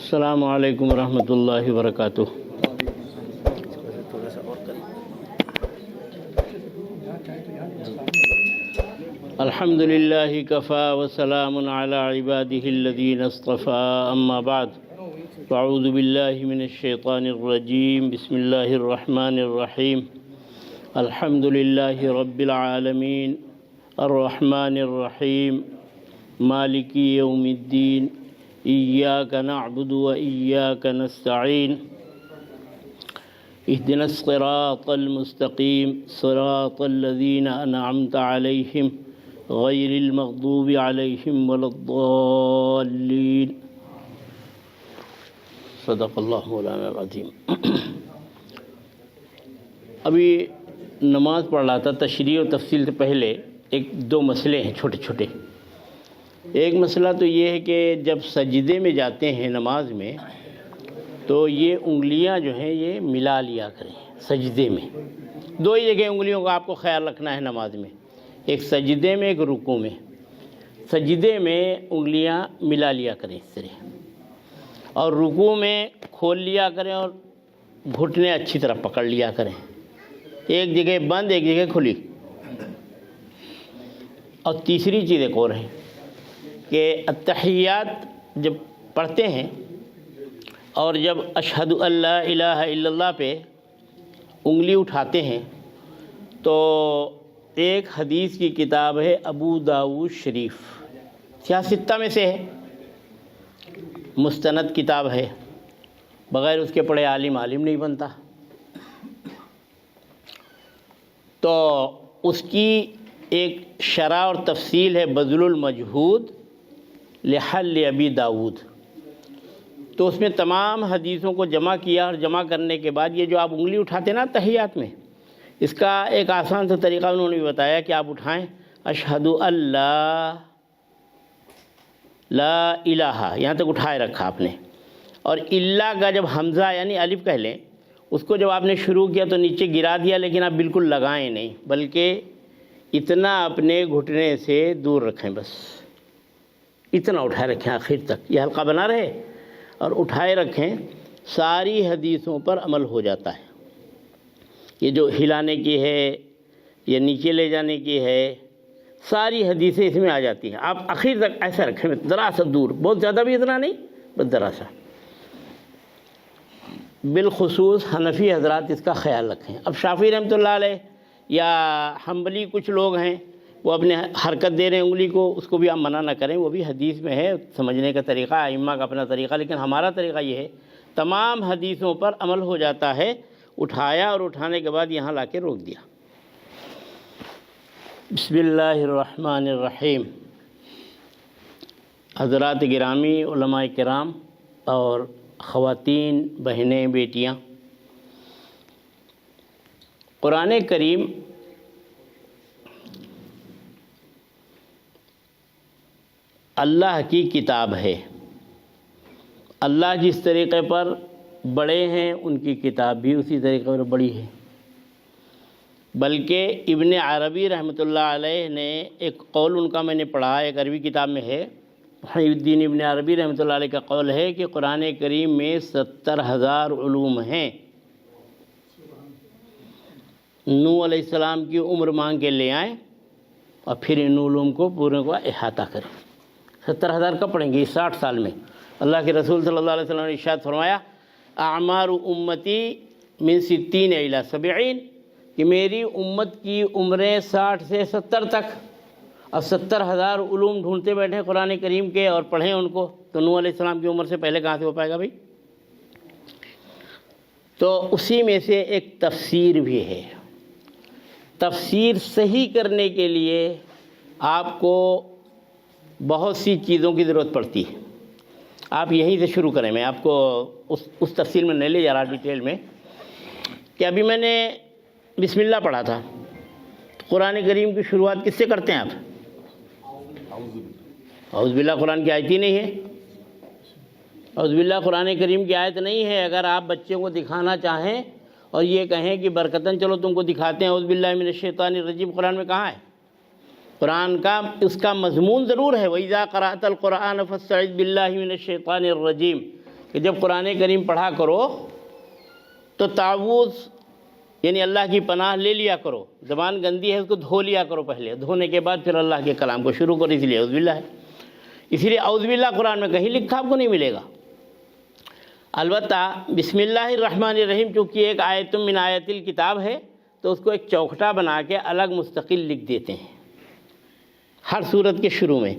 السلام علیکم ورحمۃ اللہ وبرکاتہ۔ الحمد للہ کفا وسلام علی عباده الذین اصطفى، اما بعد فاعوذ باللہ من الشیطان الرجیم، بسم اللہ الرحمن الرحیم۔ الحمد للہ رب العالمین الرحمن الرحیم مالک یوم الدین، ایاک نعبد و ایاک نستعین، اہدنا الصراط المستقیم صراط الذین انعمت علیہم غیر المغضوب علیہم ولا الضالین۔ صدق اللہ مولانا العظیم۔ ابھی نماز پڑھ رہا تھا، تشریح اور تفصیل سے پہلے دو مسئلے ہیں چھوٹے چھوٹے۔ ایک مسئلہ تو یہ ہے کہ جب سجدے میں جاتے ہیں نماز میں تو یہ انگلیاں جو ہیں یہ ملا لیا کریں سجدے میں۔ دو ہی جگہ انگلیوں کا آپ کو خیال رکھنا ہے نماز میں، ایک سجدے میں ایک رکوع میں۔ سجدے میں انگلیاں ملا لیا کریں اس طرح، اور رکوع میں کھول لیا کریں اور گھٹنے اچھی طرح پکڑ لیا کریں، ایک جگہ بند ایک جگہ کھلی۔ اور تیسری چیز ایک اور ہے کہ التحیات جب پڑھتے ہیں اور جب اشہد ان لا الہ الا اللہ پہ انگلی اٹھاتے ہیں تو ایک حدیث کی کتاب ہے ابو داؤد شریف، سیاستہ میں سے ہے، مستند کتاب ہے، بغیر اس کے پڑھے عالم نہیں بنتا۔ تو اس کی ایک شرح اور تفصیل ہے بذل المجہود لحل ابی داود۔ تو اس میں تمام حدیثوں کو جمع کیا، اور جمع کرنے کے بعد یہ جو آپ انگلی اٹھاتے ہیں نا تحیات میں، اس کا ایک آسان سا طریقہ انہوں نے بتایا کہ آپ اٹھائیں اشہد اللہ لا الہ، یہاں تک اٹھائے رکھا آپ نے، اور اللہ کا جب حمزہ یعنی الف کہہ لیں، اس کو جب آپ نے شروع کیا تو نیچے گرا دیا، لیکن آپ بالکل لگائیں نہیں، بلکہ اتنا اپنے گھٹنے سے دور رکھیں، بس اتنا اٹھائے رکھیں آخر تک، یہ حلقہ بنا رہے اور اٹھائے رکھیں۔ ساری حدیثوں پر عمل ہو جاتا ہے، یہ جو ہلانے کی ہے یا نیچے لے جانے کی ہے، ساری حدیثیں اس میں آ جاتی ہیں۔ آپ آخر تک ایسا رکھیں، ذرا سا دور، بہت زیادہ بھی اتنا نہیں، بس ذرا سا۔ بالخصوص حنفی حضرات اس کا خیال رکھیں۔ اب شافعی رحمۃ اللہ علیہ یا حنبلی کچھ لوگ ہیں، وہ اپنے حرکت دے رہے ہیں انگلی کو، اس کو بھی آپ منع نہ کریں، وہ بھی حدیث میں ہے، سمجھنے کا طریقہ ائمہ کا اپنا طریقہ، لیکن ہمارا طریقہ یہ ہے تمام حدیثوں پر عمل ہو جاتا ہے۔ اٹھایا اور اٹھانے کے بعد یہاں لا کے روک دیا۔ بسم اللہ الرحمن الرحیم۔ حضرات گرامی، علماء کرام اور خواتین، بہنیں، بیٹیاں، قرآن کریم اللہ کی کتاب ہے۔ اللہ جس طریقے پر بڑے ہیں ان کی کتاب بھی اسی طریقے پر بڑی ہے، بلکہ ابن عربی رحمۃ اللہ علیہ نے ایک قول ان کا میں نے پڑھا، ایک عربی کتاب میں ہے، محی الدین ابن عربی رحمۃ اللہ علیہ کا قول ہے کہ قرآن کریم میں 70,000 علوم ہیں۔ نوح علیہ السلام کی عمر مانگ کے لے آئیں اور پھر ان علوم کو پورے کو احاطہ کریں۔ 70,000 کب پڑھیں گے؟ 60 سال میں۔ اللہ کے رسول صلی اللہ علیہ وسلم نے ارشاد فرمایا اعمار امتی من 60 الی 70، کہ میری امت کی عمریں 60 سے 70 تک۔ اب 70,000 علوم ڈھونڈتے بیٹھیں قرآن کریم کے اور پڑھیں ان کو، تو نوح علیہ السلام کی عمر سے پہلے کہاں سے ہو پائے گا بھائی؟ تو اسی میں سے ایک تفسیر بھی ہے۔ تفسیر صحیح کرنے کے لیے آپ کو بہت سی چیزوں کی ضرورت پڑتی ہے۔ آپ یہیں سے شروع کریں، میں آپ کو اس تفصیل میں نہیں لے جا رہا ڈیٹیل میں، کہ ابھی میں نے بسم اللہ پڑھا تھا۔ قرآن کریم کی شروعات کس سے کرتے ہیں آپ؟ اعوذ باللہ قرآن کی آیت ہی نہیں ہے، اعوذ باللہ قرآن کریم کی آیت نہیں ہے۔ اگر آپ بچوں کو دکھانا چاہیں اور یہ کہیں کہ برکتاً چلو تم کو دکھاتے ہیں اعوذ باللہ من الشیطان الرجیم، قرآن میں کہاں ہے؟ قرآن کا اس کا مضمون ضرور ہے وَإِذَا قَرَأْتَ الْقُرْآنَ فَاسْتَعِذْ بِاللَّهِ مِنَ الشَّيْطَانِ الرَّجِيمِ، کہ جب قرآن کریم پڑھا کرو تو تعوذ یعنی اللہ کی پناہ لے لیا کرو. زبان گندی ہے اس کو دھو لیا کرو پہلے, دھونے کے بعد پھر اللہ کے کلام کو شروع کرو. اس لیے اعوذ باللہ ہے. اسی لیے اعوذ باللہ قرآن میں کہیں لکھا آپ کو نہیں ملے گا. البتہ بسم اللہ الرحمن الرحیم چونکہ ایک آیت من آیت الکتاب ہے تو اس کو ایک چوکھٹا بنا کے الگ مستقل لکھ دیتے ہیں ہر صورت کے شروع میں.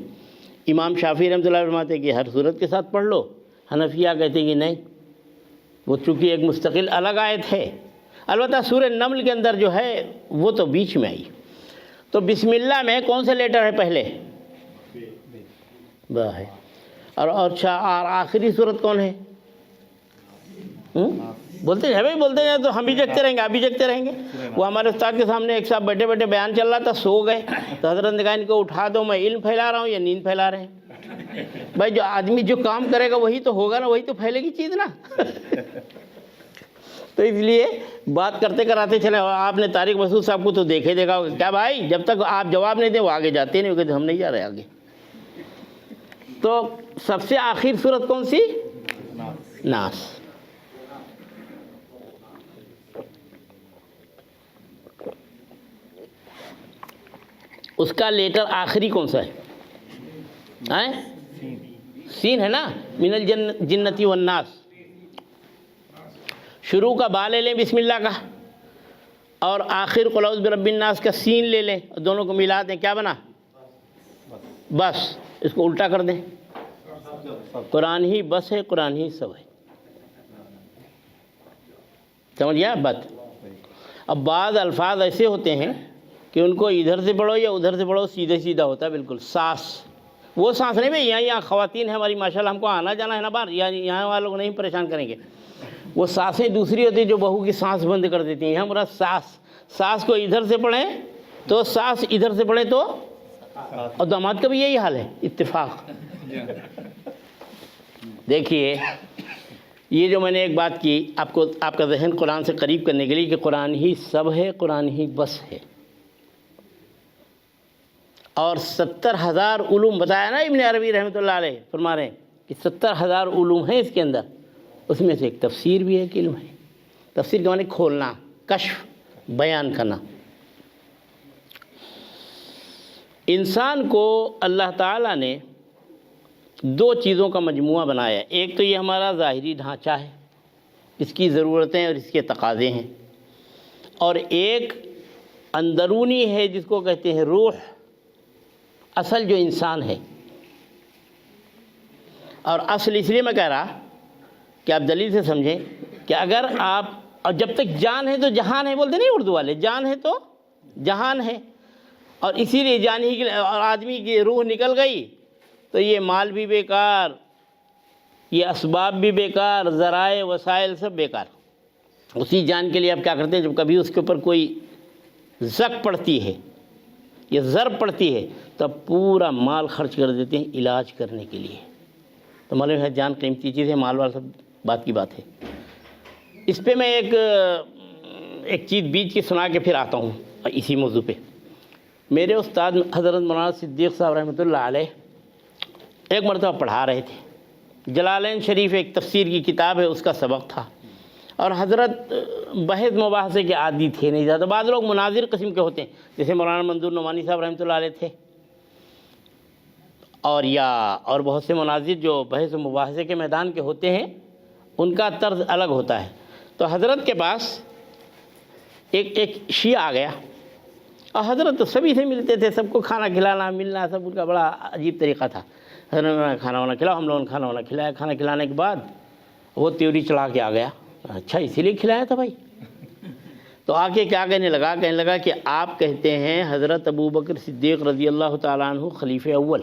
امام شافعی رحمۃ اللہ فرماتے ہیں کہ ہر صورت کے ساتھ پڑھ لو. حنفیہ کہتے ہیں کہ نہیں, وہ چونکہ ایک مستقل الگ آیت ہے. البتہ سورہ نمل کے اندر جو ہے وہ تو بیچ میں آئی. تو بسم اللہ میں کون سے لیٹر ہے پہلے؟ با ہے. اور آخری صورت کون ہے؟ بولتے ہیں بھائی, بولتے ہیں تو ہم بھی جگتے رہیں گے, آپ بھی جگتے رہیں گے. وہ ہمارے استاد کے سامنے ایک صاحب بیٹھے بیٹھے بیان چل رہا تھا, سو گئے. تو حضرت نے کہا ان کو اٹھا دو, میں علم پھیلا رہا ہوں یا نیند پھیلا رہے ہیں؟ بھائی جو آدمی جو کام کرے گا وہی تو ہوگا نا, وہی تو پھیلے گی چیز نا. تو اس لیے بات کرتے کراتے چلے. آپ نے طارق مسعود صاحب کو تو دیکھے دیکھا ہوگا, کیا بھائی جب تک آپ جواب نہیں دیں وہ آگے جاتے نہیں, وہ کہتے ہم نہیں جا رہے آگے. تو سب سے آخر صورت کون سی؟ ناس. اس کا لیٹر آخری کون سا ہے؟ سین ہے نا, من الجنتی والناس. شروع کا با لے لیں بسم اللہ کا, اور آخر قل اعوذ برب الناس کا سین لے لیں, دونوں کو ملا دیں, کیا بنا؟ بس. اس کو الٹا کر دیں, قرآن ہی بس ہے, قرآن ہی سب ہے. سمجھ گیا بات؟ اب بعض الفاظ ایسے ہوتے ہیں کہ ان کو ادھر سے پڑھو یا ادھر سے پڑھو سیدھے سیدھا ہوتا ہے بالکل. سانس, وہ سانس نہیں بھائی, یہاں خواتین ہیں ہماری ماشاءاللہ, ہم کو آنا جانا ہے نا باہر, یہاں والوں کو نہیں پریشان کریں گے. وہ سانسیں دوسری ہوتی ہیں جو بہو کی سانس بند کر دیتی ہیں. یہاں مراد سانس کو ادھر سے پڑھیں تو سانس, ادھر سے پڑھیں تو, اور داماد کا بھی یہی حال ہے, اتفاق. دیکھیے یہ جو میں نے ایک بات کی آپ کو, آپ کا ذہن قرآن سے قریب کرنے کے لیے کہ قرآن ہی سب ہے, قرآن ہی بس ہے. اور 70,000 علوم بتایا نا ابن عربی رحمۃ اللہ علیہ, فرما رہے ہیں کہ 70,000 علوم ہیں اس کے اندر. اس میں سے ایک تفسیر بھی ایک علم ہے. تفسیر کے معنی کھولنا, کشف, بیان کرنا. انسان کو اللہ تعالیٰ نے 2 چیزوں کا مجموعہ بنایا. ایک تو یہ ہمارا ظاہری ڈھانچہ ہے, اس کی ضرورتیں اور اس کے تقاضے ہیں, اور ایک اندرونی ہے جس کو کہتے ہیں روح, اصل جو انسان ہے. اور اصل اس لیے میں کہہ رہا کہ آپ دلیل سے سمجھیں کہ اگر آپ, اور جب تک جان ہے تو جہان ہے, بولتے نہیں اردو والے, جان ہے تو جہان ہے. اور اسی لیے جان ہی کے, اور آدمی کی روح نکل گئی تو یہ مال بھی بیکار, یہ اسباب بھی بیکار, ذرائع وسائل سب بیکار. اسی جان کے لیے آپ کیا کرتے ہیں, جب کبھی اس کے اوپر کوئی زک پڑتی ہے یا ضرب پڑتی ہے تب پورا مال خرچ کر دیتے ہیں علاج کرنے کے لیے. تو معلوم ہے جان قیمتی چیز ہے, مال وال سب بات کی بات ہے. اس پہ میں ایک چیز بیچ کے سنا کے پھر آتا ہوں اسی موضوع پہ. میرے استاد حضرت مولانا صدیق صاحب رحمۃ اللہ علیہ ایک مرتبہ پڑھا رہے تھے. جلالین شریف ایک تفسیر کی کتاب ہے, اس کا سبق تھا. اور حضرت بحث مباحثے کے عادی تھے نہیں زیادہ. بعض لوگ مناظر قسم کے ہوتے ہیں, جیسے مولانا منظور نعمانی صاحب رحمۃ اللہ علیہ تھے, اور بہت سے مناظر جو بحث و مباحثے کے میدان کے ہوتے ہیں, ان کا طرز الگ ہوتا ہے. تو حضرت کے پاس ایک شیعہ آ گیا, اور حضرت تو سبھی سے ملتے تھے, سب کو کھانا کھلانا ملنا سب ان کا بڑا عجیب طریقہ تھا. حضرت نے کھانا وانا کھلایا, ہم لوگوں نے کھانا وانا کھلایا. کھانا کھلانے کے بعد وہ تیوری چڑھا کے آ گیا. اچھا اسی لیے کھلایا تھا بھائی. تو آ کے کیا کہنے لگا کہ آپ کہتے ہیں حضرت ابوبکر صدیق رضی اللہ تعالیٰ عنہ خلیفہ اول,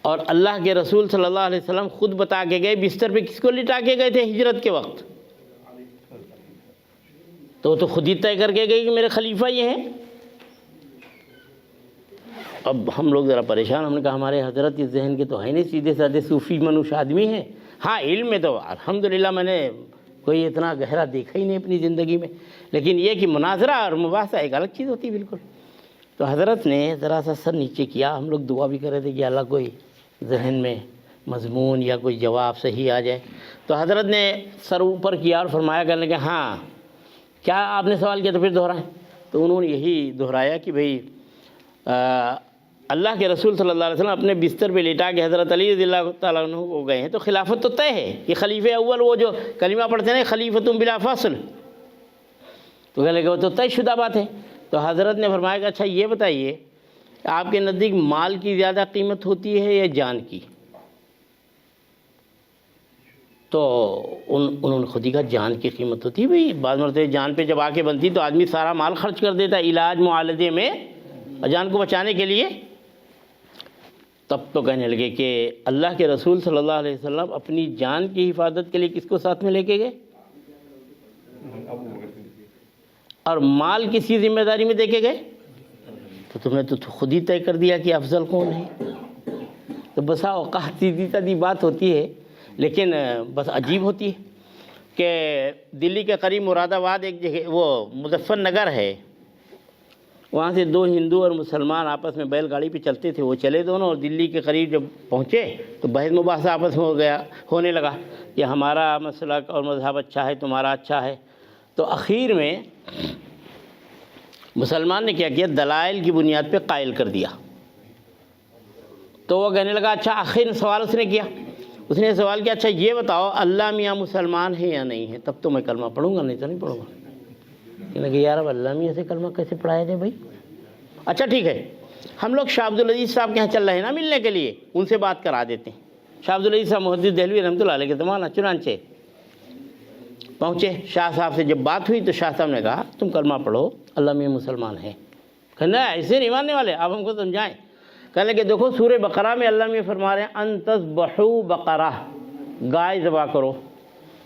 اور اللہ کے رسول صلی اللہ علیہ وسلم خود بتا کے گئے بستر پہ کس کو لٹا کے گئے تھے ہجرت کے وقت. تو خود ہی طے کر کے گئے کہ میرے خلیفہ یہ ہیں. اب ہم لوگ ذرا پریشان, ہم نے کہا ہمارے حضرت اس ذہن کے تو ہے نہیں, سیدھے سادھے صوفی منوش آدمی ہیں. ہاں علم میں تو الحمدللہ میں نے کوئی اتنا گہرا دیکھا ہی نہیں اپنی زندگی میں, لیکن یہ کہ مناظرہ اور مباحثہ ایک الگ چیز ہوتی ہے بالکل. تو حضرت نے ذرا سا سر نیچے کیا, ہم لوگ دعا بھی کر رہے تھے کہ اللہ کوئی ذہن میں مضمون یا کوئی جواب صحیح آ جائے. تو حضرت نے سر اوپر کیا اور فرمایا کرنے کہ ہاں کیا آپ نے سوال کیا تو پھر دہرائیں. تو انہوں نے یہی دہرایا کہ بھئی اللہ کے رسول صلی اللہ علیہ وسلم اپنے بستر پہ لیٹا کے حضرت علی رضی اللہ تعالیٰ عنہ کو گئے ہیں تو خلافت تو طے ہے. یہ خلیفہ اول وہ جو کلمہ پڑھتے ہیں خلیفۃ بلا فصل، تو کہنے کہ وہ تو طے شدہ بات ہے. تو حضرت نے فرمایا کہ اچھا یہ بتائیے آپ کے نزدیک مال کی زیادہ قیمت ہوتی ہے یا جان کی؟ تو انہوں نے خود ہی کہا جان کی قیمت ہوتی ہے. بھئی بعض مرتبہ جان پہ جب آ کے بنتی تو آدمی سارا مال خرچ کر دیتا علاج معالجے میں جان کو بچانے کے لیے. تب تو کہنے لگے کہ اللہ کے رسول صلی اللہ علیہ وسلم اپنی جان کی حفاظت کے لیے کس کو ساتھ میں لے کے گئے اور مال کسی ذمہ داری میں دے کے گئے؟ تو تم نے تو خود ہی طے کر دیا کہ افضل کون ہے. تو بسا اوقات سیدھی سادھی بات ہوتی ہے لیکن بس عجیب ہوتی ہے کہ دلی کے قریب مراد آباد ایک جگہ وہ مظفر نگر ہے، وہاں سے دو ہندو اور مسلمان آپس میں بیل گاڑی پہ چلتے تھے. وہ چلے دونوں اور دلی کے قریب جب پہنچے تو بحث مباحثہ آپس میں ہونے لگا کہ ہمارا مسلک اور مذہب اچھا ہے تمہارا اچھا ہے. تو اخیر میں مسلمان نے کیا دلائل کی بنیاد پہ قائل کر دیا. تو وہ کہنے لگا اچھا آخر سوال اس نے کیا، اس نے سوال کیا اچھا یہ بتاؤ اللہ میاں مسلمان ہے یا نہیں ہے؟ تب تو میں کلمہ پڑھوں گا، نہیں تو نہیں پڑھوں گا. کہنے لگے یار اب اللہ میاں سے کلمہ کیسے پڑھایا جائے بھائی؟ اچھا ٹھیک ہے ہم لوگ شاہ عبدالعزیز صاحب کے یہاں چل رہے ہیں نا ملنے کے لیے، ان سے بات کرا دیتے ہیں. شاہ عبدالعزیز صاحب محدث دہلوی رحمۃ اللہ علیہ کے زمانہ چنانچہ پہنچے. شاہ صاحب سے جب بات ہوئی تو شاہ صاحب نے کہا تم کلمہ پڑھو اللہ میاں مسلمان ہے. کہنا ایسے نہیں ماننے والے، آپ ہم کو سمجھائیں. کہنے کہ دیکھو سورہ بقرہ میں اللہ میاں فرما رہے ہیں ان تذبحوا بقرہ، گائے ذبح کرو.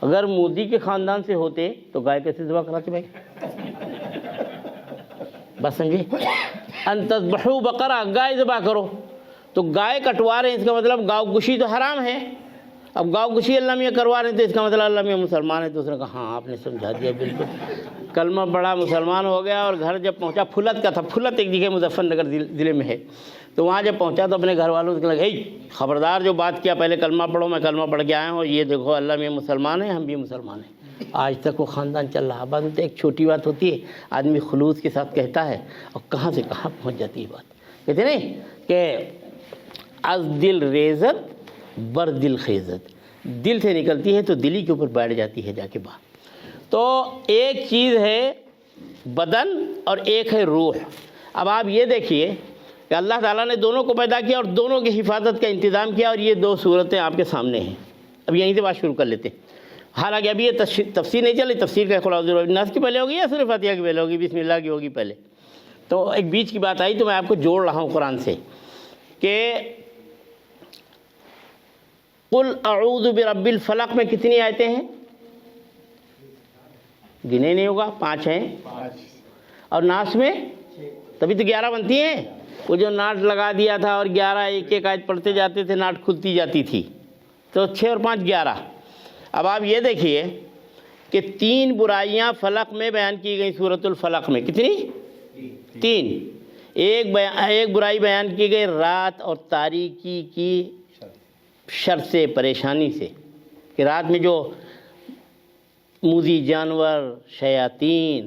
اگر مودی کے خاندان سے ہوتے تو گائے کیسے ذبح کراتے بھائی؟ بس سمجھے، ان تذبحوا بقرہ گائے ذبح کرو. تو گائے کٹوا رہے ہیں اس کا مطلب گاؤ گشی تو حرام ہے. اب گاؤ گشی اللہ میاں کروا رہے ہیں تو اس کا مطلب اللہ میاں مسلمان ہے. تو اس نے کہا ہاں آپ نے سمجھا دیا بالکل. کلمہ بڑا مسلمان ہو گیا اور گھر جب پہنچا پھلت کا تھا. پھلت ایک جگہ مظفر نگر ضلع میں ہے. تو وہاں جب پہنچا تو اپنے گھر والوں سے لگا خبردار جو بات کیا پہلے کلمہ پڑھو، میں کلمہ پڑھ کے آیا ہوں، یہ دیکھو اللہ میاں مسلمان ہے ہم بھی مسلمان ہیں. آج تک وہ خاندان چل رہا. بعد میں تو ایک چھوٹی بات ہوتی ہے آدمی خلوص کے ساتھ کہتا ہے اور کہاں سے کہاں پہنچ جاتی ہے بات. کہتے نہیں کہ از دل ریزت بر دل خیزت، دل سے نکلتی ہے تو دلی کے اوپر بیٹھ جاتی ہے جا کے بات. تو ایک چیز ہے بدن اور ایک ہے روح. اب آپ یہ دیکھیے کہ اللہ تعالیٰ نے دونوں کو پیدا کیا اور دونوں کی حفاظت کا انتظام کیا اور یہ دو صورتیں آپ کے سامنے ہیں. اب یہیں سے بات شروع کر لیتے ہیں. حالانکہ ابھی یہ تفسیر نہیں چلی. تفسیر کا خلاصہ الناس کی پہلے ہوگی یا سورہ فاتحہ کی پہلے ہوگی؟ بسم اللہ کی ہوگی پہلے. تو ایک بیچ کی بات آئی تو میں آپ کو جوڑ رہا ہوں قرآن سے کہ قل اعوذ برب الفلق میں کتنی آیتیں ہیں؟ گنے نہیں ہوگا، 5 ہیں. اور ناس میں تبھی تو 11 بنتی ہیں. وہ جو ناٹ لگا دیا تھا اور 11 ایک ایک آیت پڑھتے جاتے تھے ناٹ کھلتی جاتی تھی تو 6 اور 5 11. اب آپ یہ دیکھیے کہ 3 برائیاں فلق میں بیان کی گئی سورۃ الفلق میں. کتنی؟ 3. ایک برائی بیان کی گئی رات اور تاریکی کی شر سے، پریشانی سے، کہ رات میں جو موذی جانور شیاطین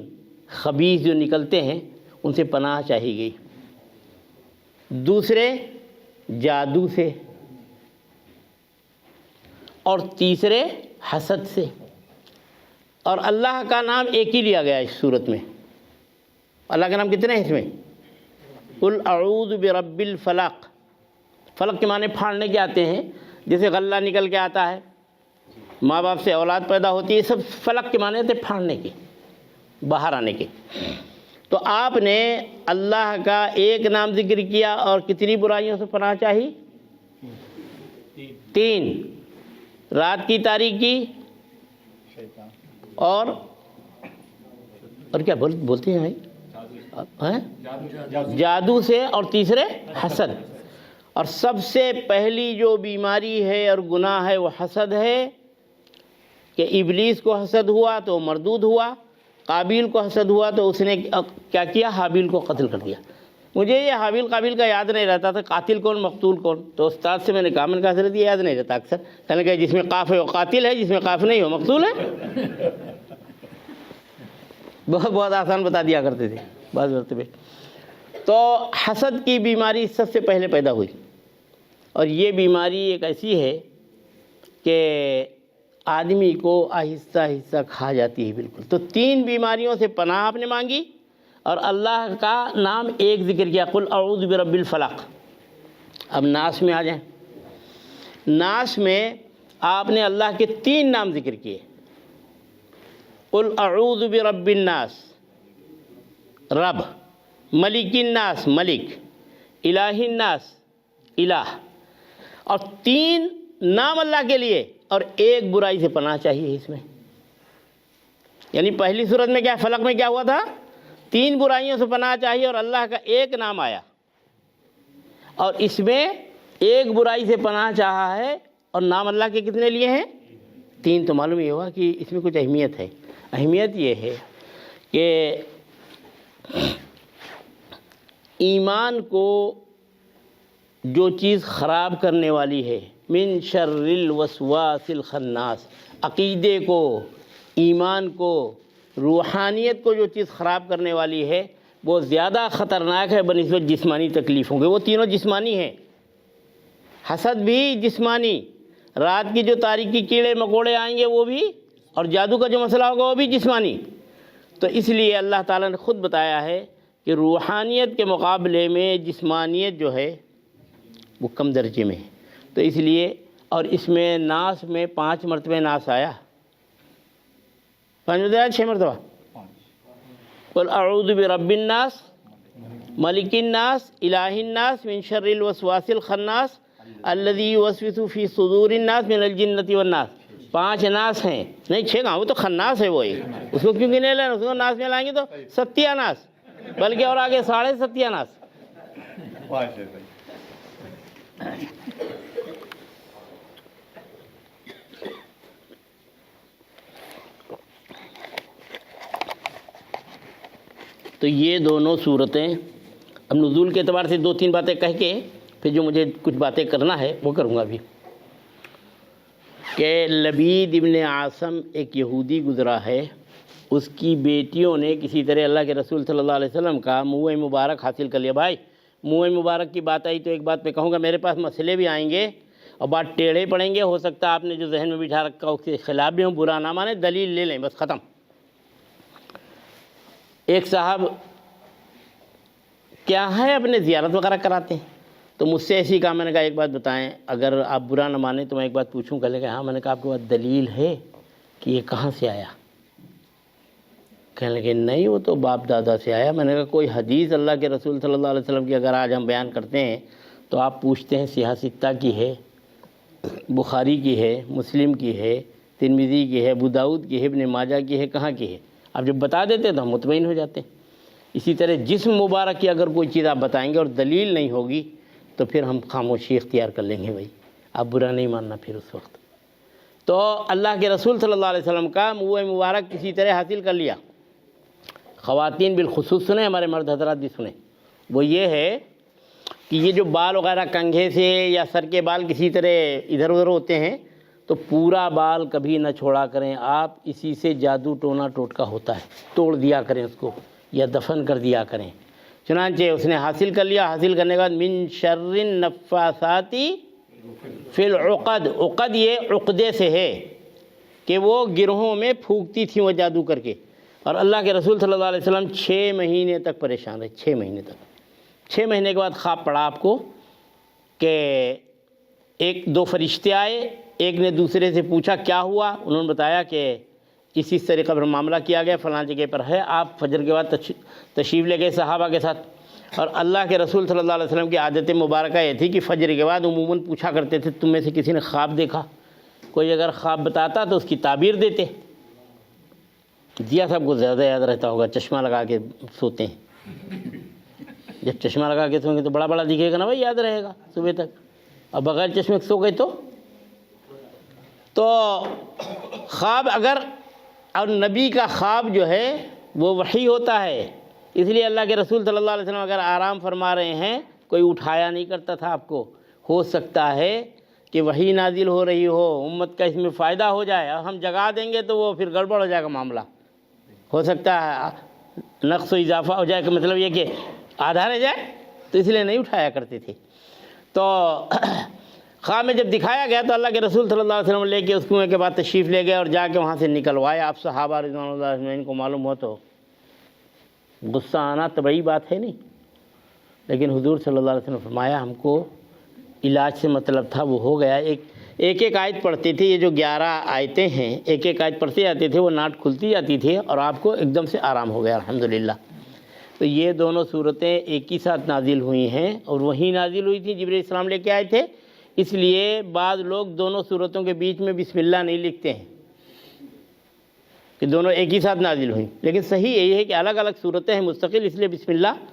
خبیث جو نکلتے ہیں ان سے پناہ چاہی گئی. دوسرے جادو سے، اور تیسرے حسد سے. اور اللہ کا نام ایک ہی لیا گیا اس صورت میں. اللہ کا نام کتنے ہیں اس میں؟ قل اعوذ برب الفلق. فلق کے معنی پھاڑنے کے آتے ہیں، جیسے غلہ نکل کے آتا ہے، ماں باپ سے اولاد پیدا ہوتی ہے، سب فلق کے معنی ہوتے پھاڑنے کے، باہر آنے کے. تو آپ نے اللہ کا ایک نام ذکر کیا اور کتنی برائیوں سے پناہ چاہی؟ 3. رات کی تاریکی اور کیا بولتے ہیں بھائی؟ جادو سے، اور تیسرے حسد. اور سب سے پہلی جو بیماری ہے اور گناہ ہے وہ حسد ہے کہ ابلیس کو حسد ہوا تو مردود ہوا، قابیل کو حسد ہوا تو اس نے کیا کیا؟ حابیل کو قتل کر دیا. مجھے یہ حابیل قابیل کا یاد نہیں رہتا تھا، قاتل کون مقتول کون. تو استاد سے میں نے کہا حضرت یہ یاد نہیں رہتا اکثر. کہنے کہ جس میں قاف ہے وہ قاتل ہے، جس میں قاف نہیں وہ مقتول ہے. بہت آسان بتا دیا کرتے تھے بعض مرتبہ. تو حسد کی بیماری سب سے پہلے پیدا ہوئی، اور یہ بیماری ایک ایسی ہے کہ آدمی کو آہستہ آہستہ کھا جاتی ہے بالکل. تو 3 بیماریوں سے پناہ آپ نے مانگی، اور اللہ کا نام ایک ذکر کیا، قل اعوذ برب الفلق. اب ناس میں آ جائیں. ناس میں آپ نے اللہ کے 3 نام ذکر کیے. قل اعوذ برب الناس رب، ملک الناس ملک، الہ الناس الہ، اور 3 نام اللہ کے لیے اور ایک برائی سے پناہ چاہیے اس میں. یعنی پہلی صورت میں کیا، فلق میں کیا ہوا تھا، 3 برائیوں سے پناہ چاہیے اور اللہ کا ایک نام آیا. اور اس میں ایک برائی سے پناہ چاہا ہے اور نام اللہ کے کتنے لیے ہیں، 3. تو معلوم یہ ہوا کہ اس میں کچھ اہمیت ہے. اہمیت یہ ہے کہ ایمان کو جو چیز خراب کرنے والی ہے، من شر الوسواس الخناس، عقیدے کو، ایمان کو، روحانیت کو جو چیز خراب کرنے والی ہے وہ زیادہ خطرناک ہے بنسبت جسمانی تکلیفوں کے. وہ تینوں جسمانی ہیں. حسد بھی جسمانی، رات کی جو تاریکی کیڑے مکوڑے آئیں گے وہ بھی، اور جادو کا جو مسئلہ ہوگا وہ بھی جسمانی. تو اس لیے اللہ تعالیٰ نے خود بتایا ہے کہ روحانیت کے مقابلے میں جسمانیت جو ہے وہ کم درجے میں ہے. تو اس لیے، اور اس میں ناس میں 5 مرتبہ ناس آیا. 5 مرتبہ 6 مرتبہ. قل اعوذ برب الناس ملک الناس الہ الناس من شر الوسواس الخناس الذی یوسوس فی صدور الناس من الجنۃ والناس. 5 ناس ہیں، نہیں 6 کہاں، وہ تو خناس ہے. وہی اس کو کیونکہ نہیں لینا، اس کو ناس میں لائیں گے تو ستیہ ناس، بلکہ اور آگے 7.5 ستیہ ناس. تو یہ دونوں صورتیں، اب نزول کے اعتبار سے 2-3 باتیں کہہ کے پھر جو مجھے کچھ باتیں کرنا ہے وہ کروں گا ابھی. کہ لبید ابن عاصم ایک یہودی گزرا ہے، اس کی بیٹیوں نے کسی طرح اللہ کے رسول صلی اللہ علیہ وسلم کا منہ مبارک حاصل کر لیا. بھائی منہ مبارک کی بات آئی تو ایک بات میں کہوں گا، میرے پاس مسئلے بھی آئیں گے اور بات ٹیڑھے پڑیں گے، ہو سکتا ہے آپ نے جو ذہن میں بٹھا رکھا اس کے خلاف بھی ہوں، برا نہ مانے، دلیل لے لیں، بس ختم. ایک صاحب کیا ہے اپنے زیارت وغیرہ کراتے ہیں، تو مجھ سے ایسی کہا. میں نے کہا ایک بات بتائیں، اگر آپ برا نہ مانیں تو میں ایک بات پوچھوں. کہنے لگے ہاں. میں نے کہا آپ کے پاس دلیل ہے کہ یہ کہاں سے آیا؟ کہنے لگے نہیں، وہ تو باپ دادا سے آیا. میں نے کہا کوئی حدیث اللہ کے رسول صلی اللہ علیہ وسلم کی اگر آج ہم بیان کرتے ہیں تو آپ پوچھتے ہیں صحیح 6 کی ہے، بخاری کی ہے، مسلم کی ہے، ترمذی کی ہے، ابو داؤد کی ہے، ابن ماجہ کی ہے، کہاں کی ہے؟ آپ جب بتا دیتے تو ہم مطمئن ہو جاتے ہیں. اسی طرح جسم مبارک کی اگر کوئی چیز آپ بتائیں گے اور دلیل نہیں ہوگی تو پھر ہم خاموشی اختیار کر لیں گے. بھائی آپ برا نہیں ماننا پھر اس وقت. تو اللہ کے رسول صلی اللہ علیہ وسلم کا منہ مبارک کسی طرح حاصل کر لیا. خواتین بالخصوص سنیں، ہمارے مرد حضرات بھی سنیں. وہ یہ ہے کہ یہ جو بال وغیرہ کنگھے سے یا سر کے بال کسی طرح ادھر ادھر ہوتے ہیں تو پورا بال کبھی نہ چھوڑا کریں آپ. اسی سے جادو ٹونا ٹوٹکا ہوتا ہے، توڑ دیا کریں اس کو یا دفن کر دیا کریں. چنانچہ اس نے حاصل کر لیا. حاصل کرنے کے بعد من شر النفاثات فی العقد، عقد یہ عقدے سے ہے کہ وہ گروہوں میں پھونکتی تھیں وہ جادو کر کے. اور اللہ کے رسول صلی اللہ علیہ وسلم 6 مہینے تک پریشان رہے. 6 مہینے تک. 6 مہینے کے بعد خواب پڑا آپ کو کہ 1-2 فرشتے آئے. ایک نے دوسرے سے پوچھا کیا ہوا، انہوں نے بتایا کہ اس طریقے پر معاملہ کیا گیا، فلاں جگہ پر ہے. آپ فجر کے بعد تشریف لے گئے صحابہ کے ساتھ. اور اللہ کے رسول صلی اللہ علیہ وسلم کی عادت مبارکہ یہ تھی کہ فجر کے بعد عموماً پوچھا کرتے تھے تم میں سے کسی نے خواب دیکھا؟ کوئی اگر خواب بتاتا تو اس کی تعبیر دیتے. دیا صاحب کو زیادہ یاد رہتا ہوگا، چشمہ لگا کے سوتے ہیں. جب چشمہ لگا کے سوئیں گے تو بڑا بڑا دکھے گا نا بھائی، یاد رہے گا صبح تک. اور بغیر چشمے سو گئے تو خواب اگر، اور نبی کا خواب جو ہے وہ وحی ہوتا ہے، اس لیے اللہ کے رسول صلی اللہ علیہ وسلم اگر آرام فرما رہے ہیں کوئی اٹھایا نہیں کرتا تھا آپ کو. ہو سکتا ہے کہ وحی نازل ہو رہی ہو، امت کا اس میں فائدہ ہو جائے، اور ہم جگا دیں گے تو وہ پھر گڑبڑ ہو جائے گا معاملہ. ہو سکتا ہے نقص و اضافہ ہو جائے، کہ مطلب یہ کہ آدھا رہ جائے، تو اس لیے نہیں اٹھایا کرتے تھے. تو خواہ میں جب دکھایا گیا تو اللہ کے رسول صلی اللہ علیہ وسلم لے کے اس کنویں کے بعد تشریف لے گئے اور جا کے وہاں سے نکلوائے. آپ صحابہ رضوان اللہ اجمعین کو معلوم ہو تو غصہ آنا طبعی بات ہے نہیں، لیکن حضور صلی اللہ علیہ وسلم نے فرمایا ہم کو علاج سے مطلب تھا، وہ ہو گیا. ایک آیت پڑھتے تھے، یہ جو 11 آیتیں ہیں ایک آیت پڑھتے جاتے تھے، وہ ناٹ کھلتی جاتی تھی اور آپ کو ایک دم سے آرام ہو گیا الحمدللہ. تو یہ دونوں صورتیں ایک ہی ساتھ نازل ہوئی ہیں، اور وہی نازل ہوئی تھی جبرائیل السلام لے کے آئے تھے. اس لیے بعض لوگ دونوں صورتوں کے بیچ میں بسم اللہ نہیں لکھتے ہیں کہ دونوں ایک ہی ساتھ نازل ہوئیں، لیکن صحیح یہی ہے کہ الگ الگ صورتیں ہیں مستقل، اس لیے بسم اللہ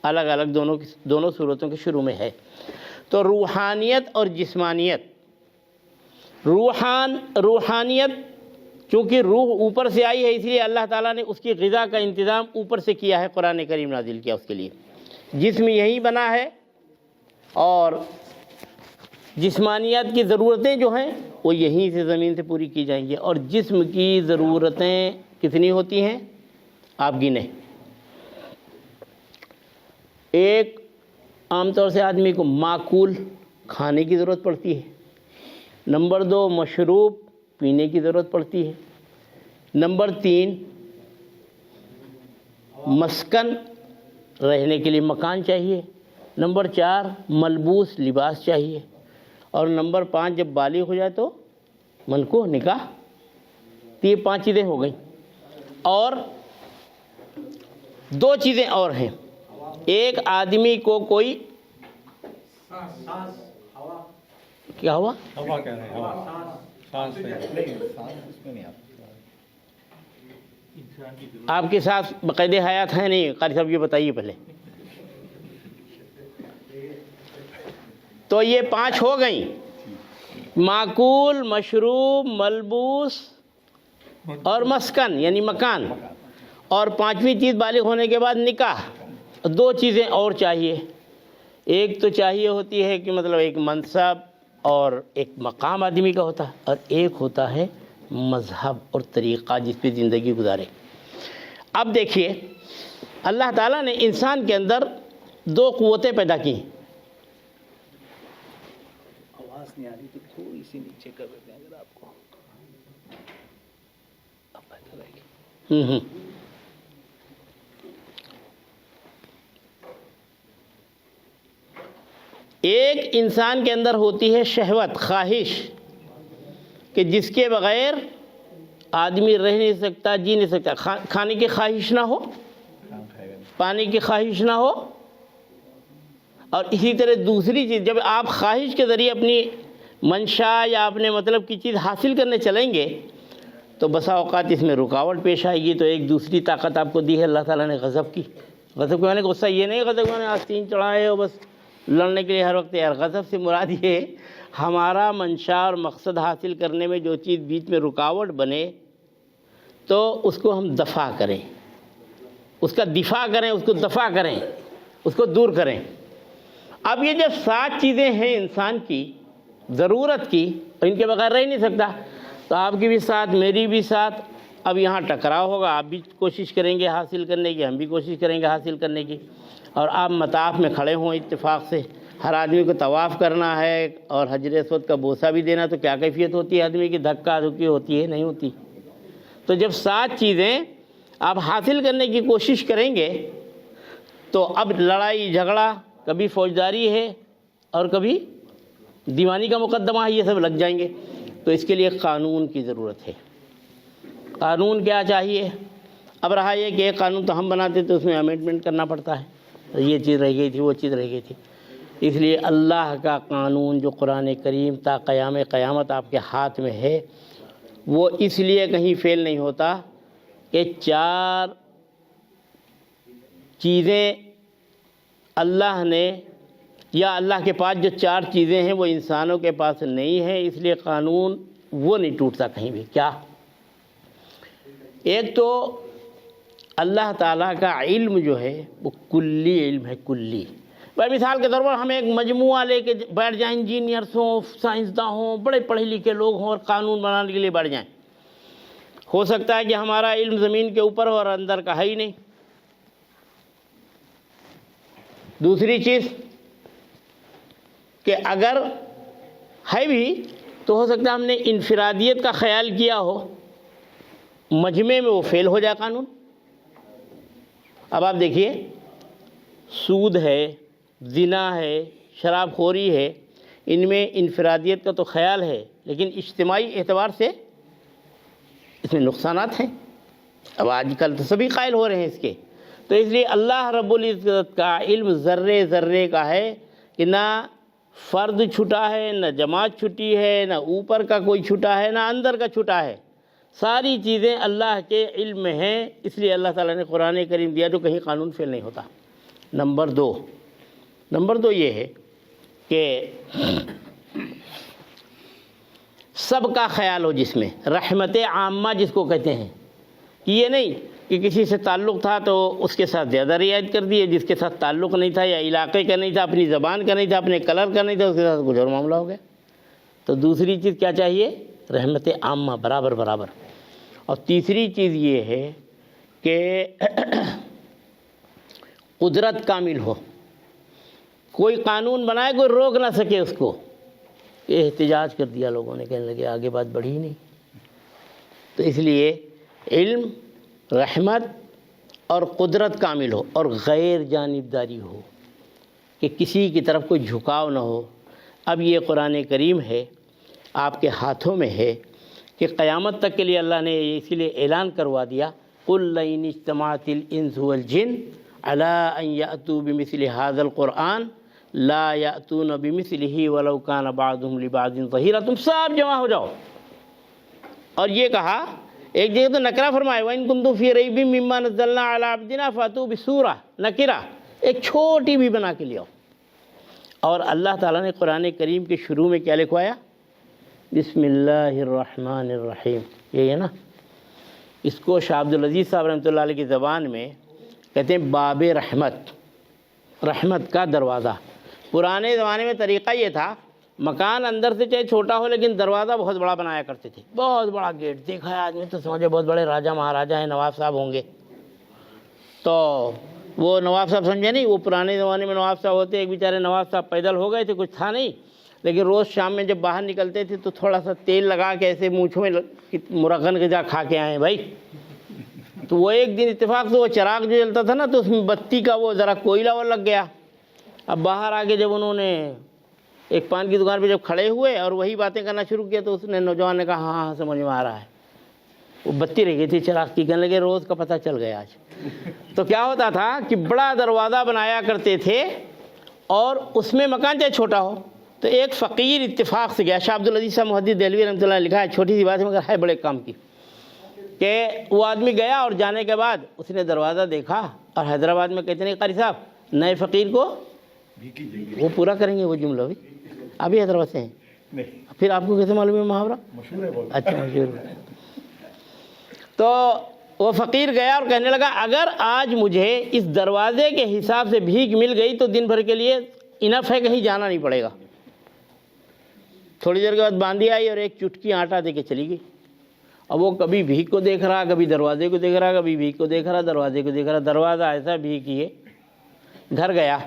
الگ الگ دونوں صورتوں کے شروع میں ہے. تو روحانیت اور جسمانیت. روحانیت چونکہ روح اوپر سے آئی ہے، اس لیے اللہ تعالیٰ نے اس کی غذا کا انتظام اوپر سے کیا ہے، قرآن کریم نازل کیا اس کے لیے. جسم یہی بنا ہے، اور جسمانیات کی ضرورتیں جو ہیں وہ یہیں سے زمین سے پوری کی جائیں گی. اور جسم کی ضرورتیں کتنی ہوتی ہیں آپ گنیں. ایک عام طور سے آدمی کو معقول کھانے کی ضرورت پڑتی ہے. نمبر 2 مشروب پینے کی ضرورت پڑتی ہے. نمبر 3 مسکن رہنے کے لیے مکان چاہیے. نمبر 4 ملبوس لباس چاہیے. اور نمبر 5 جب بالغ ہو جائے تو منکوح نکاح. یہ 5 چیزیں ہو گئیں. اور 2 چیزیں اور ہیں. ایک آدمی کو کوئی کیا ہوا؟ آپ کے ساتھ بقید حیات ہے نہیں؟ قاری صاحب یہ بتائیے پہلے. تو یہ 5 ہو گئیں، معقول، مشروب، ملبوس اور مسکن یعنی مکان. اور 5ویں چیز بالغ ہونے کے بعد نکاح. 2 چیزیں اور چاہیے. ایک تو چاہیے ہوتی ہے کہ مطلب ایک منصب اور ایک مقام آدمی کا ہوتا ہے، اور ایک ہوتا ہے مذہب اور طریقہ جس پہ زندگی گزارے. اب دیکھیے اللہ تعالیٰ نے انسان کے اندر 2 قوتیں پیدا کی. آواز نہیں آ رہی تو تھوڑی سی نیچے کر دیتے ہیں اگر آپ کو. اب بہتر رہے گی. ایک انسان کے اندر ہوتی ہے شہوت، خواہش، کہ جس کے بغیر آدمی رہ نہیں سکتا، جی نہیں سکتا. کھانے کی خواہش نہ ہو، پانی کی خواہش نہ ہو. اور اسی طرح دوسری چیز، جب آپ خواہش کے ذریعے اپنی منشا یا اپنے مطلب کی چیز حاصل کرنے چلیں گے تو بسا اوقات اس میں رکاوٹ پیش آئے گی. تو ایک دوسری طاقت آپ کو دی ہے اللہ تعالیٰ نے، غضب کی. غضب کے معنی غصہ یہ نہیں، غضب کے معنی آستین چڑھائے ہو بس لڑنے کے لیے ہر وقت تیار. غضب سے مراد یہ ہمارا منشا اور مقصد حاصل کرنے میں جو چیز بیچ میں رکاوٹ بنے تو اس کو ہم دفع کریں، اس کا دفاع کریں، اس کو دفع کریں، اس کو دور کریں. اب یہ جب 7 چیزیں ہیں انسان کی ضرورت کی، ان کے بغیر رہ نہیں سکتا. تو آپ کی بھی 7، میری بھی 7. اب یہاں ٹکراؤ ہوگا، آپ بھی کوشش کریں گے حاصل کرنے کی، ہم بھی کوشش کریں گے حاصل کرنے کی. اور آپ مطاف میں کھڑے ہوں اتفاق سے، ہر آدمی کو طواف کرنا ہے اور حجر اسود کا بوسہ بھی دینا، تو کیا کیفیت ہوتی ہے آدمی کی؟ دھکا دھکی ہوتی ہے؟ نہیں ہوتی. تو جب 7 چیزیں آپ حاصل کرنے کی کوشش کریں گے تو اب لڑائی جھگڑا، کبھی فوجداری ہے اور کبھی دیوانی کا مقدمہ ہے، یہ سب لگ جائیں گے. تو اس کے لیے قانون کی ضرورت ہے. قانون کیا چاہیے؟ اب رہا یہ کہ ایک قانون تو ہم بناتے تو اس میں امینڈمنٹ کرنا پڑتا ہے، یہ چیز رہ گئی تھی، وہ چیز رہ گئی تھی. اس لیے اللہ کا قانون جو قرآن کریم تا قیام قیامت آپ کے ہاتھ میں ہے، وہ اس لیے کہیں فیل نہیں ہوتا کہ 4 چیزیں اللہ نے، یا اللہ کے پاس جو 4 چیزیں ہیں وہ انسانوں کے پاس نہیں ہیں، اس لیے قانون وہ نہیں ٹوٹتا کہیں بھی. کیا؟ ایک تو اللہ تعالیٰ کا علم جو ہے وہ کلی علم ہے، کلی۔ بھائی مثال کے طور پر ہم ایک مجموعہ لے کے بیٹھ جائیں، انجینئرس ہوں، سائنسداں ہوں، بڑے پڑھے لکھے لوگ ہوں اور قانون بنانے کے لیے بیٹھ جائیں، ہو سکتا ہے کہ ہمارا علم زمین کے اوپر اور اندر کا ہے ہی نہیں۔ دوسری چیز کہ اگر ہے بھی تو ہو سکتا ہے ہم نے انفرادیت کا خیال کیا ہو، مجمع میں وہ فیل ہو جائے قانون۔ اب آپ دیکھیے، سود ہے، زنا ہے، شراب خوری ہے، ان میں انفرادیت کا تو خیال ہے لیکن اجتماعی اعتبار سے اس میں نقصانات ہیں۔ اب آج کل تو سبھی قائل ہو رہے ہیں اس کے، تو اس لیے اللہ رب العزت کا علم ذرے ذرے کا ہے کہ نہ فرد چھٹا ہے، نہ جماعت چھٹی ہے، نہ اوپر کا کوئی چھٹا ہے، نہ اندر کا چھٹا ہے، ساری چیزیں اللہ کے علم میں ہیں۔ اس لیے اللہ تعالیٰ نے قرآن کریم دیا تو کہیں قانون فیل نہیں ہوتا۔ نمبر دو یہ ہے کہ سب کا خیال ہو، جس میں رحمت عامہ جس کو کہتے ہیں، کہ یہ نہیں کہ کسی سے تعلق تھا تو اس کے ساتھ زیادہ رعایت کر دی ہے، جس کے ساتھ تعلق نہیں تھا یا علاقے کا نہیں تھا، اپنی زبان کا نہیں تھا، اپنے کلر کا نہیں تھا، اس کے ساتھ کچھ اور معاملہ ہو گیا۔ تو دوسری چیز کیا چاہیے؟ رحمت عامہ، برابر برابر۔ اور تیسری چیز یہ ہے کہ قدرت کامل ہو، کوئی قانون بنائے کوئی روک نہ سکے اس کو۔ یہ احتجاج کر دیا لوگوں نے، کہنے لگے آگے بات بڑھی ہی نہیں۔ تو اس لیے علم، رحمت اور قدرت کامل ہو، اور غیر جانبداری ہو کہ کسی کی طرف کوئی جھکاؤ نہ ہو۔ اب یہ قرآن کریم ہے، آپ کے ہاتھوں میں ہے کہ قیامت تک کے لیے اللہ نے اسی لیے اعلان کروا دیا، قُلْ لَئِنِ اجْتَمَعَتِ الْإِنسُ وَالْجِنُّ عَلَىٰ أَن يَأْتُوا بِمِثْلِ هَٰذَا الْقُرْآنِ لَا يَأْتُونَ بِمِثْلِهِ وَلَوْ كَانَ بَعْضُهُمْ لِبَعْضٍ ظَهِيرًا۔ تم سب جمع ہو جاؤ۔ اور یہ کہا ایک جگہ تو نکرہ فرمائے، وَإِن كُنتُمْ فِي رَيْبٍ مِّمَّا نَزَّلْنَا عَلَىٰ عَبْدِنَا فَأْتُوا بِسُورَةٍ، نکرہ ایک چھوٹی بھی بنا کے لے آؤ۔ اور اللہ تعالیٰ نے قرآن کریم کے شروع میں کیا لکھوایا؟ بسم اللہ الرحمن الرحیم۔ یہ ہے نا، اس کو شاہ عبدالعزیز صاحب رحمۃ اللہ علیہ کی زبان میں کہتے ہیں باب رحمت، رحمت کا دروازہ۔ پرانے زمانے میں طریقہ یہ تھا، مکان اندر سے چاہے چھوٹا ہو لیکن دروازہ بہت بڑا بنایا کرتے تھے، بہت بڑا گیٹ۔ دیکھا ہے آدمی تو سمجھے بہت بڑے راجہ مہاراجہ ہیں، نواب صاحب ہوں گے۔ تو وہ نواب صاحب سمجھے نہیں، وہ پرانے زمانے میں نواب صاحب ہوتے، ایک بیچارے نواب صاحب پیدل ہو گئے تھے، کچھ تھا نہیں، لیکن روز شام میں جب باہر نکلتے تھے تو تھوڑا سا تیل لگا کے ایسے مونچھوں میں مرغن غذا کھا کے آئے بھائی۔ تو وہ ایک دن اتفاق سے وہ چراغ جو جلتا تھا نا تو اس میں بتی کا وہ ذرا کوئلہ وہ لگ گیا۔ اب باہر آ کے جب انہوں نے ایک پان کی دکان پہ جب کھڑے ہوئے اور وہی باتیں کرنا شروع کیا تو اس نے نوجوان نے کہا ہاں ہاں سمجھ میں آ رہا ہے۔ وہ بتی رہ گئی تھی چراغ کی، کہنے لگے روز کا پتہ چل گیا آج۔ تو کیا ہوتا تھا کہ بڑا دروازہ بنایا کرتے تھے اور اس میں مکان چاہے چھوٹا ہو۔ تو ایک فقیر اتفاق سے گیا، شاہ عبدالعزیز صاحب محدث دہلوی رحمۃ اللہ نے لکھا ہے، چھوٹی سی بات ہے مگر ہے بڑے کام کی، کہ وہ آدمی گیا اور جانے کے بعد اس نے دروازہ دیکھا، اور حیدرآباد میں کہتے ہیں قاری صاحب نئے فقیر کو وہ پورا کریں گے وہ جملہ بھی، ابھی حیدرآباد سے ہیں، پھر آپ کو کیسے معلوم ہے محاورہ؟ اچھا مشہور۔ تو وہ فقیر گیا اور کہنے لگا اگر آج مجھے اس دروازے کے حساب سے بھیک مل گئی تو دن بھر کے لیے انف ہے، کہیں جانا نہیں پڑے گا۔ تھوڑی دیر کے بعد باندھی آئی اور ایک چٹکی آٹا دے کے چلی گئی۔ اب وہ کبھی بھیک کو دیکھ رہا، کبھی دروازے کو دیکھ رہا، کبھی بھیک کو دیکھ رہا، دروازے کو دیکھ رہا۔ دروازہ ایسا بھیک یہ، گھر گیا،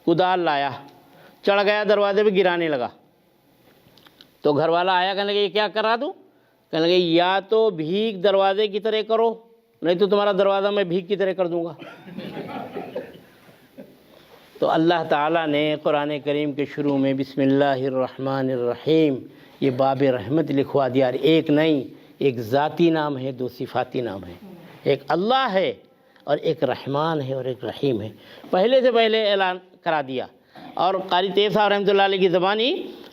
کدال لایا، چڑھ گیا دروازے پہ، گرانے لگا۔ تو گھر والا آیا، کہنے لگا یہ کیا کر رہا تو؟ کہنے لگے یا تو بھیک دروازے کی طرح کرو، نہیں تو تمہارا دروازہ میں بھیک کی طرح کر دوں گا۔ تو اللہ تعالیٰ نے قرآن کریم کے شروع میں بسم اللہ الرحمن الرحیم یہ باب رحمت لکھوا دیا۔ ایک نہیں، ایک ذاتی نام ہے، دو صفاتی نام ہے، ایک اللہ ہے اور ایک رحمان ہے اور ایک رحیم ہے، پہلے سے پہلے اعلان کرا دیا۔ اور قاری طیب صاحب رحمۃ اللہ علیہ کی زبانی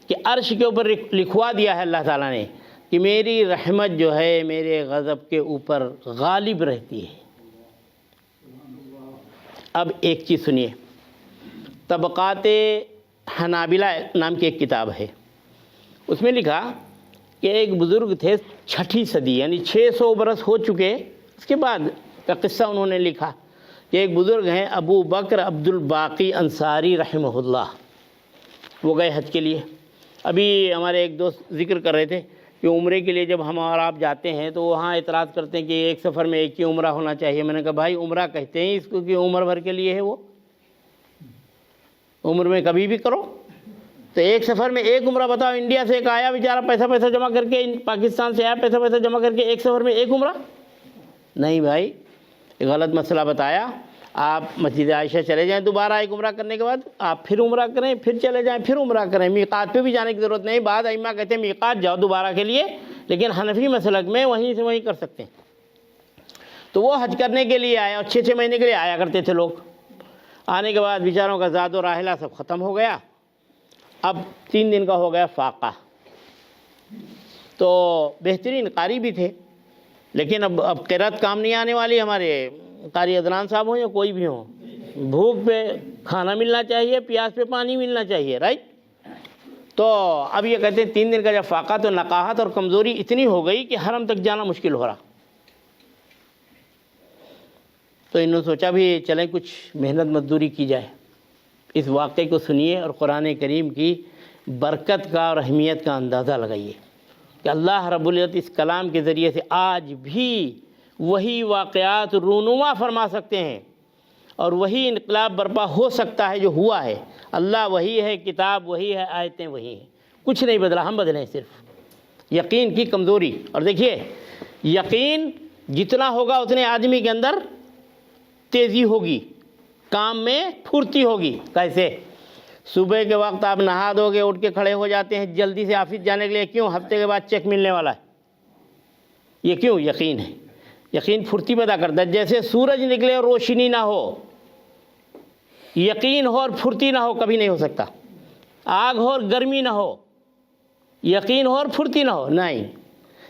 کہ عرش کے اوپر لکھوا دیا ہے اللہ تعالیٰ نے کہ میری رحمت جو ہے میرے غضب کے اوپر غالب رہتی ہے۔ اب ایک چیز سنیے، طبقات حنابلہ نام کی ایک کتاب ہے، اس میں لکھا کہ ایک بزرگ تھے 6ٹھی صدی یعنی 600 برس ہو چکے، اس کے بعد کا قصہ انہوں نے لکھا کہ ایک بزرگ ہیں ابو بکر عبد الباقی انصاری رحمہ اللہ، وہ گئے حج کے لیے۔ ابھی ہمارے ایک دوست ذکر کر رہے تھے کہ عمرے کے لیے جب ہم اور آپ جاتے ہیں تو وہاں اعتراض کرتے ہیں کہ ایک سفر میں ایک ہی عمرہ ہونا چاہیے۔ میں نے کہا بھائی عمرہ کہتے ہیں اس کو کہ عمر بھر کے لیے ہے، وہ عمر میں کبھی بھی کرو، تو ایک سفر میں ایک عمرہ بتاؤ۔ انڈیا سے ایک آیا بیچارہ پیسہ جمع کر کے، پاکستان سے آیا پیسہ جمع کر کے، ایک سفر میں ایک عمرہ؟ نہیں بھائی، غلط مسئلہ بتایا۔ آپ مسجد عائشہ چلے جائیں، دوبارہ ایک عمرہ کرنے کے بعد آپ پھر عمرہ کریں، پھر چلے جائیں، پھر عمرہ کریں، میقات پہ بھی جانے کی ضرورت نہیں۔ بعض ائمہ کہتے ہیں میقات جاؤ دوبارہ کے لیے، لیکن حنفی مسلک میں وہیں سے وہیں کر سکتے ہیں۔ تو وہ حج کرنے کے لیے آئے اور 6 مہینے کے لیے آیا کرتے تھے لوگ۔ آنے کے بعد بیچاروں کا زاد و راحلہ سب ختم ہو گیا، اب 3 دن کا ہو گیا فاقہ۔ تو بہترین قاری بھی تھے، لیکن اب قرات کام نہیں آنے والی، ہمارے قاری عدنان صاحب ہوں یا کوئی بھی ہوں، بھوک پہ کھانا ملنا چاہیے، پیاس پہ پانی ملنا چاہیے، رائٹ؟ تو اب یہ کہتے ہیں 3 دن کا جب فاقہ تو نقاہت اور کمزوری اتنی ہو گئی کہ حرم تک جانا مشکل ہو رہا۔ تو انہوں نے سوچا بھی چلیں کچھ محنت مزدوری کی جائے۔ اس واقعے کو سنیے اور قرآن کریم کی برکت کا اور اہمیت کا اندازہ لگائیے کہ اللہ رب العزت اس کلام کے ذریعے سے آج بھی وہی واقعات رونما فرما سکتے ہیں اور وہی انقلاب برپا ہو سکتا ہے جو ہوا ہے۔ اللہ وہی ہے، کتاب وہی ہے، آیتیں وہی ہیں، کچھ نہیں بدلا، ہم بدلیں صرف۔ یقین کی کمزوری، اور دیکھیے یقین جتنا ہوگا اتنے آدمی کے اندر تیزی ہوگی، کام میں پھرتی ہوگی۔ کیسے؟ صبح کے وقت آپ نہا دو گے، اٹھ کے کھڑے ہو جاتے ہیں جلدی سے آفس جانے کے لیے، کیوں؟ ہفتے کے بعد چیک ملنے والا ہے۔ یہ کیوں؟ یقین ہے۔ یقین پھرتی پیدا کرتا ہے۔ جیسے سورج نکلے اور روشنی نہ ہو، یقین ہو اور پھرتی نہ ہو کبھی نہیں ہو سکتا۔ آگ ہو اور گرمی نہ ہو، یقین ہو اور پھرتی نہ ہو، نہیں۔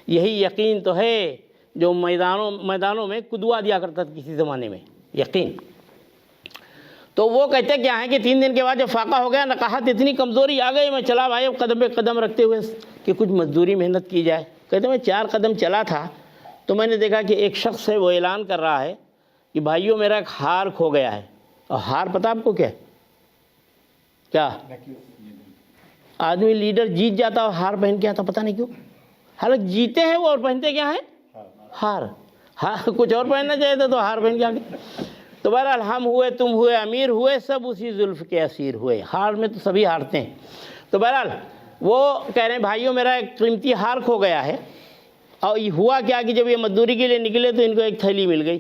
یہی یقین تو ہے جو میدانوں میں کدوا دیا کرتا تھا کسی زمانے میں، یقین۔ تو وہ کہتے کیا ہیں کہ 3 دن کے بعد جب فاقہ ہو گیا، نقاہت اتنی کمزوری آ گئی، میں چلا بھائی قدم پہ قدم رکھتے ہوئے کہ کچھ مزدوری محنت کی جائے۔ کہتے میں 4 قدم چلا تھا تو میں نے دیکھا کہ ایک شخص ہے وہ اعلان کر رہا ہے کہ بھائیوں میرا ایک ہار کھو گیا ہے۔ اور ہار پتہ آپ کو کیا آدمی لیڈر جیت جاتا اور ہار پہن کے آتا، پتہ نہیں کیوں۔ حالانکہ جیتے ہیں وہ اور پہنتے کیا ہیں؟ ہار۔ کچھ اور پہننا چاہیے تھا تو ہار پہن کے آ گئے۔ تو بہرحال ہم ہوئے، تم ہوئے، امیر ہوئے، سب اسی زلف کے اسیر ہوئے۔ ہار میں تو سبھی ہارتے ہیں۔ تو بہرحال وہ کہہ رہے ہیں بھائیوں میرا ایک قیمتی ہار کھو گیا ہے۔ اور ہوا کیا کہ جب یہ مزدوری کے لیے نکلے تو ان کو ایک تھیلی مل گئی،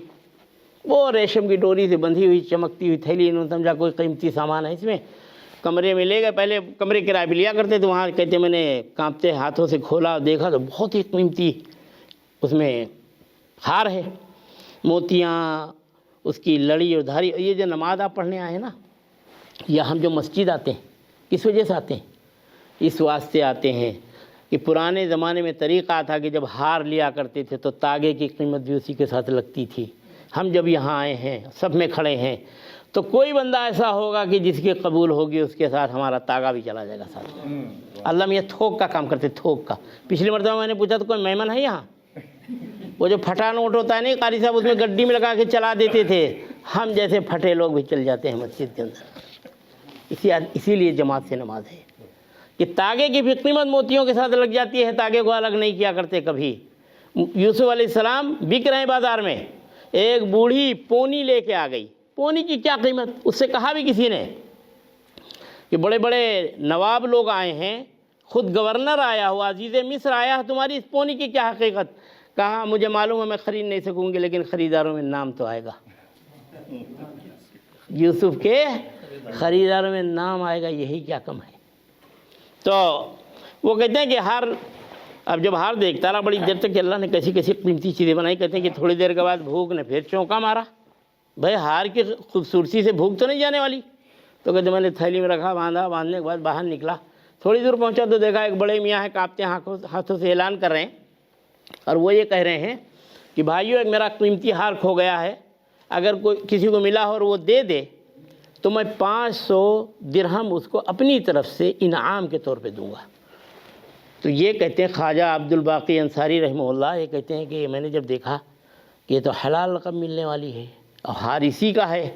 وہ ریشم کی ڈوری سے بندھی ہوئی چمکتی ہوئی تھیلی۔ انہوں نے سمجھا کوئی قیمتی سامان ہے اس میں۔ کمرے میں لے گئے، پہلے کمرے کرائے پہ لیا کرتے تو وہاں کہتے میں نے کانپتے ہاتھوں سے کھولا اور دیکھا تو بہت ہی قیمتی اس میں ہار ہے، موتیاں، اس کی لڑی اور دھاری۔ یہ جو نماز آپ پڑھنے آئے ہیں نا، یا ہم جو مسجد آتے ہیں کس وجہ سے آتے ہیں؟ اس واسطے آتے ہیں کہ پرانے زمانے میں طریقہ تھا کہ جب ہار لیا کرتے تھے تو تاگے کی قیمت بھی اسی کے ساتھ لگتی تھی۔ ہم جب یہاں آئے ہیں، سب میں کھڑے ہیں، تو کوئی بندہ ایسا ہوگا کہ جس کی قبول ہوگی اس کے ساتھ ہمارا تاگا بھی چلا جائے گا ساتھ۔ اللہ میں یہ تھوک کا کام کرتے، تھوک کا۔ پچھلی مرتبہ میں نے پوچھا تو کوئی مہمان ہے یہاں؟ وہ جو پھٹا نوٹ ہوتا ہے نہیں قاری صاحب، اس میں گڈی میں لگا کے چلا دیتے تھے۔ ہم جیسے پھٹے لوگ بھی چل جاتے ہیں مسجد کے اندر۔ اسی لیے جماعت سے نماز ہے کہ تاگے کی بھی قیمت موتیوں کے ساتھ لگ جاتی ہے، تاگے کو الگ نہیں کیا کرتے کبھی۔ یوسف علیہ السلام بک رہے ہیں بازار میں، ایک بوڑھی پونی لے کے آ گئی۔ پونی کی کیا قیمت؟ اس سے کہا بھی کسی نے کہ بڑے بڑے نواب لوگ آئے ہیں، خود گورنر آیا ہوا، عزیز مصر آیا ہے، تمہاری اس پونی کی کیا حقیقت؟ کہا مجھے معلوم ہے میں خرید نہیں سکوں گی، لیکن خریداروں میں نام تو آئے گا۔ یوسف کے خریداروں میں نام آئے گا، یہی کیا کم ہے؟ تو وہ کہتے ہیں کہ ہار، اب جب ہار دیکھتا رہا بڑی دیر تک کہ اللہ نے کیسی کیسی قیمتی چیزیں بنائی، کہتے ہیں کہ تھوڑی دیر کے بعد بھوک نے پھر چونکا مارا۔ بھائی ہار کی خوبصورتی سے بھوک تو نہیں جانے والی؟ تو کہتے میں نے تھیلی میں رکھا، باندھنے کے بعد باہر نکلا، تھوڑی دور پہنچا تو دیکھا ایک بڑے میاں ہے، کانپتے ہاتھوں سے اعلان کر رہے ہیں، اور وہ یہ کہہ رہے ہیں کہ بھائیو ایک میرا قیمتی ہار کھو گیا ہے، اگر کوئی کسی کو ملا ہو اور وہ دے دے تو میں 500 درہم اس کو اپنی طرف سے انعام کے طور پہ دوں گا۔ تو یہ کہتے ہیں خواجہ عبد الباقی انصاری رحمہ اللہ، یہ کہتے ہیں کہ میں نے جب دیکھا یہ تو حلال رقم ملنے والی ہے اور ہار اسی کا ہے،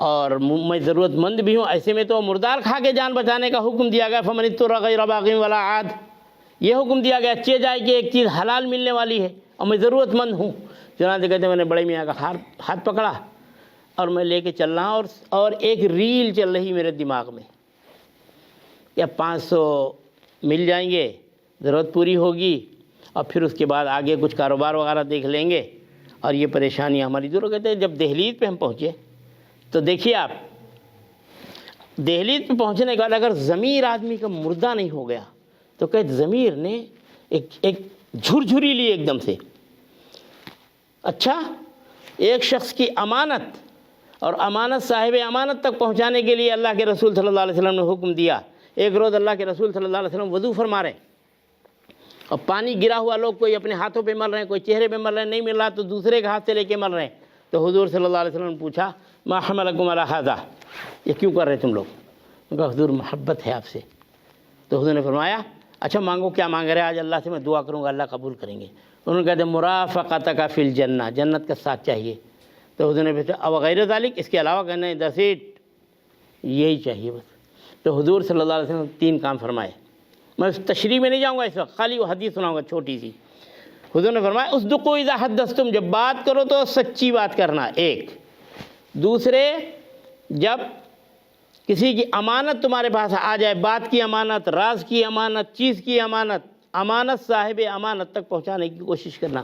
اور میں ضرورت مند بھی ہوں، ایسے میں تو مردار کھا کے جان بچانے کا حکم دیا گیا، فمن اضطر غیر باغ ولا عاد، یہ حکم دیا گیا اچھے جائے کہ ایک چیز حلال ملنے والی ہے اور میں ضرورت مند ہوں۔ چنانچہ کہتے ہیں میں نے بڑے میاں کا ہاتھ پکڑا اور میں لے کے چل رہا ہوں، اور ایک ریل چل رہی میرے دماغ میں، یا 500 مل جائیں گے، ضرورت پوری ہوگی، اور پھر اس کے بعد آگے کچھ کاروبار وغیرہ دیکھ لیں گے اور یہ پریشانیاں ہماری دور ہو۔ کہتے ہیں جب دہلیز پہ ہم پہنچے تو دیکھیے آپ، دہلیز پہ پہنچنے کے بعد اگر ضمیر آدمی کا مردہ نہیں ہو گیا تو کہ ضمیر نے ایک جھرجھری لی ایک دم سے۔ اچھا، ایک شخص کی امانت اور امانت صاحب امانت تک پہنچانے کے لیے اللہ کے رسول صلی اللہ علیہ وسلم نے حکم دیا۔ ایک روز اللہ کے رسول صلی اللہ علیہ وسلم وضو فرما رہے ہیں اور پانی گرا ہوا، لوگ کوئی اپنے ہاتھوں پہ مل رہے ہیں، کوئی چہرے پہ مل رہے ہیں، نہیں مل رہا تو دوسرے کے ہاتھ سے لے کے مل رہے ہیں۔ تو حضور صلی اللہ علیہ وسلم نے پوچھا ما حملکم علی ھذا، یہ کیوں کر رہے تم لوگ؟ ان کا حضور محبت ہے آپ سے۔ تو حضور نے فرمایا اچھا مانگو، کیا مانگ رہے آج اللہ سے میں دعا کروں گا اللہ قبول کریں گے۔ انہوں نے کہتے مرافقتک فی الجنہ، جنت کا ساتھ چاہیے۔ تو حضور نے پوچھا او غیر ذالک، اس کے علاوہ کہنا ہے دس اٹ، یہی چاہیے بس۔ تو حضور صلی اللہ علیہ وسلم 3 کام فرمائے، میں اس تشریح میں نہیں جاؤں گا اس وقت، خالی وہ حدیث سناؤں گا چھوٹی سی۔ حضور نے فرمایا اصدقوا اذا حدثتم، جب بات کرو تو سچی بات کرنا، ایک۔ دوسرے، جب کسی کی امانت تمہارے پاس آ جائے، بات کی امانت، راز کی امانت، چیز کی امانت، امانت صاحب امانت تک پہنچانے کی کوشش کرنا۔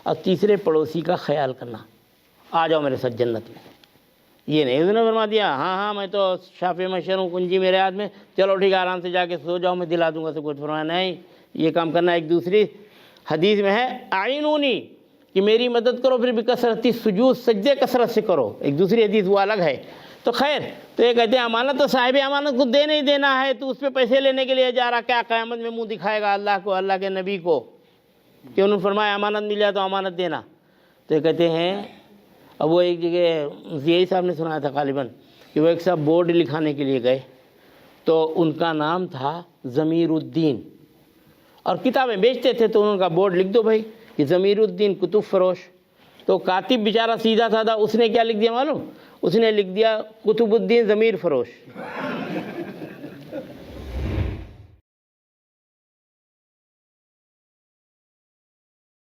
اور تیسرے، پڑوسی کا خیال کرنا، آ جاؤ میرے ساتھ جنت میں۔ یہ نہیں حضور نے فرما دیا ہاں میں تو شافع مشر ہوں، کنجی میرے ہاتھ میں، چلو ٹھیک ہے آرام سے جا کے سو جاؤ میں دلا دوں گا سب کچھ۔ فرمایا نہیں، یہ کام کرنا۔ ایک دوسری حدیث میں ہے اعینونی، کہ میری مدد کرو، پھر بھی کثرتی سجود، سجدے کثرت سے کرو، ایک دوسری حدیث وہ الگ ہے۔ تو خیر، تو یہ کہتے ہیں امانت تو صاحب امانت کو دے نہیں دینا ہے، تو اس پہ پیسے لینے کے لیے جا رہا، کیا قیامت میں منہ دکھائے گا اللہ کو، اللہ کے نبی کو، کہ انہوں نے فرمایا امانت مل جائے تو امانت دینا۔ تو یہ کہتے ہیں، اب وہ ایک جگہ یہی صاحب نے سنایا تھا غالباً، کہ وہ ایک صاحب بورڈ لکھانے کے لیے گئے، تو ان کا نام تھا ضمیر الدین، اور کتابیں بیچتے تھے، تو ان کا بورڈ لکھ دو بھائی کہ ضمیر الدین کتب فروش۔ تو کاتب بیچارہ سیدھا سادہ، اس نے کیا لکھ دیا معلوم؟ اس نے لکھ دیا کتب الدین ضمیر فروش۔